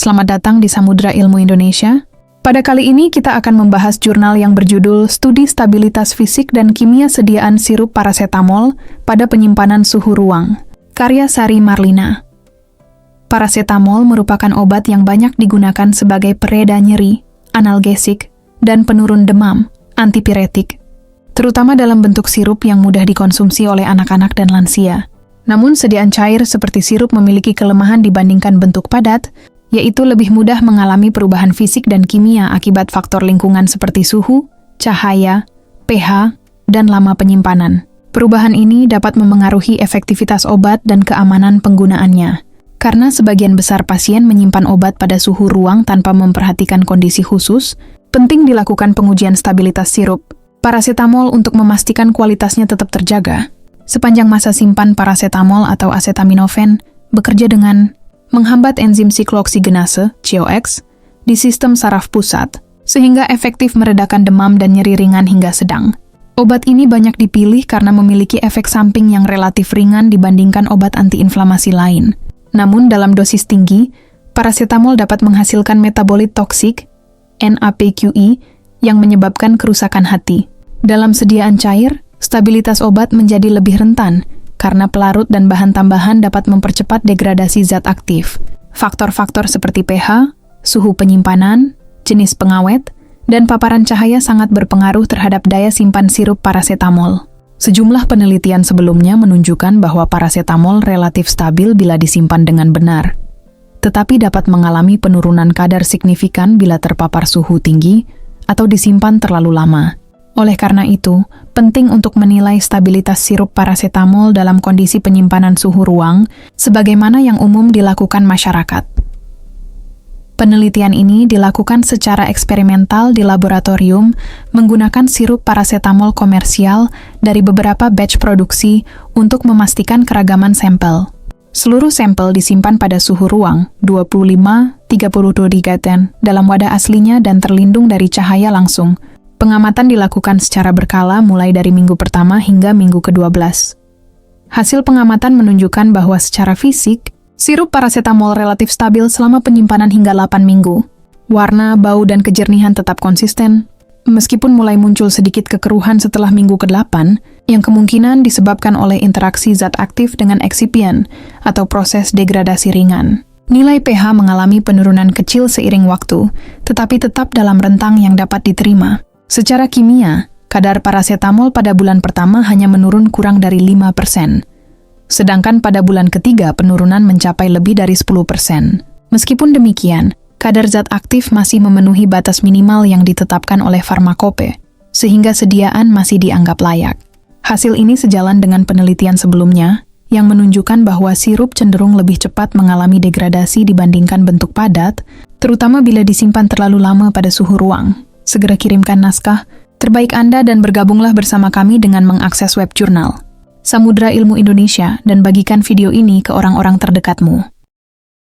Selamat datang di Samudra Ilmu Indonesia. Pada kali ini kita akan membahas jurnal yang berjudul Studi Stabilitas Fisik dan Kimia Sediaan Sirup Parasetamol pada Penyimpanan Suhu Ruang, karya Sari Marlina. Parasetamol merupakan obat yang banyak digunakan sebagai pereda nyeri, analgesik, dan penurun demam, antipiretik, terutama dalam bentuk sirup yang mudah dikonsumsi oleh anak-anak dan lansia. Namun sediaan cair seperti sirup memiliki kelemahan dibandingkan bentuk padat, yaitu lebih mudah mengalami perubahan fisik dan kimia akibat faktor lingkungan seperti suhu, cahaya, pH, dan lama penyimpanan. Perubahan ini dapat memengaruhi efektivitas obat dan keamanan penggunaannya. Karena sebagian besar pasien menyimpan obat pada suhu ruang tanpa memperhatikan kondisi khusus, penting dilakukan pengujian stabilitas sirup parasetamol untuk memastikan kualitasnya tetap terjaga. Sepanjang masa simpan parasetamol atau acetaminophen bekerja dengan menghambat enzim sikloksigenase, COX, di sistem saraf pusat, sehingga efektif meredakan demam dan nyeri ringan hingga sedang. Obat ini banyak dipilih karena memiliki efek samping yang relatif ringan dibandingkan obat antiinflamasi lain. Namun dalam dosis tinggi, parasetamol dapat menghasilkan metabolit toksik, NAPQI, yang menyebabkan kerusakan hati. Dalam sediaan cair, stabilitas obat menjadi lebih rentan, karena pelarut dan bahan tambahan dapat mempercepat degradasi zat aktif. Faktor-faktor seperti pH, suhu penyimpanan, jenis pengawet, dan paparan cahaya sangat berpengaruh terhadap daya simpan sirup parasetamol. Sejumlah penelitian sebelumnya menunjukkan bahwa parasetamol relatif stabil bila disimpan dengan benar, tetapi dapat mengalami penurunan kadar signifikan bila terpapar suhu tinggi atau disimpan terlalu lama. Oleh karena itu, penting untuk menilai stabilitas sirup parasetamol dalam kondisi penyimpanan suhu ruang, sebagaimana yang umum dilakukan masyarakat. Penelitian ini dilakukan secara eksperimental di laboratorium menggunakan sirup parasetamol komersial dari beberapa batch produksi untuk memastikan keragaman sampel. Seluruh sampel disimpan pada suhu ruang 25-32 derajat dalam wadah aslinya dan terlindung dari cahaya langsung. Pengamatan dilakukan secara berkala mulai dari minggu pertama hingga minggu ke-12. Hasil pengamatan menunjukkan bahwa secara fisik, sirup parasetamol relatif stabil selama penyimpanan hingga 8 minggu. Warna, bau, dan kejernihan tetap konsisten, meskipun mulai muncul sedikit kekeruhan setelah minggu ke-8, yang kemungkinan disebabkan oleh interaksi zat aktif dengan eksipien atau proses degradasi ringan. Nilai pH mengalami penurunan kecil seiring waktu, tetapi tetap dalam rentang yang dapat diterima. Secara kimia, kadar parasetamol pada bulan pertama hanya menurun kurang dari 5%. Sedangkan pada bulan ketiga penurunan mencapai lebih dari 10%. Meskipun demikian, kadar zat aktif masih memenuhi batas minimal yang ditetapkan oleh farmakope, sehingga sediaan masih dianggap layak. Hasil ini sejalan dengan penelitian sebelumnya, yang menunjukkan bahwa sirup cenderung lebih cepat mengalami degradasi dibandingkan bentuk padat, terutama bila disimpan terlalu lama pada suhu ruang. Segera kirimkan naskah terbaik Anda dan bergabunglah bersama kami dengan mengakses web jurnal Samudra Ilmu Indonesia dan bagikan video ini ke orang-orang terdekatmu.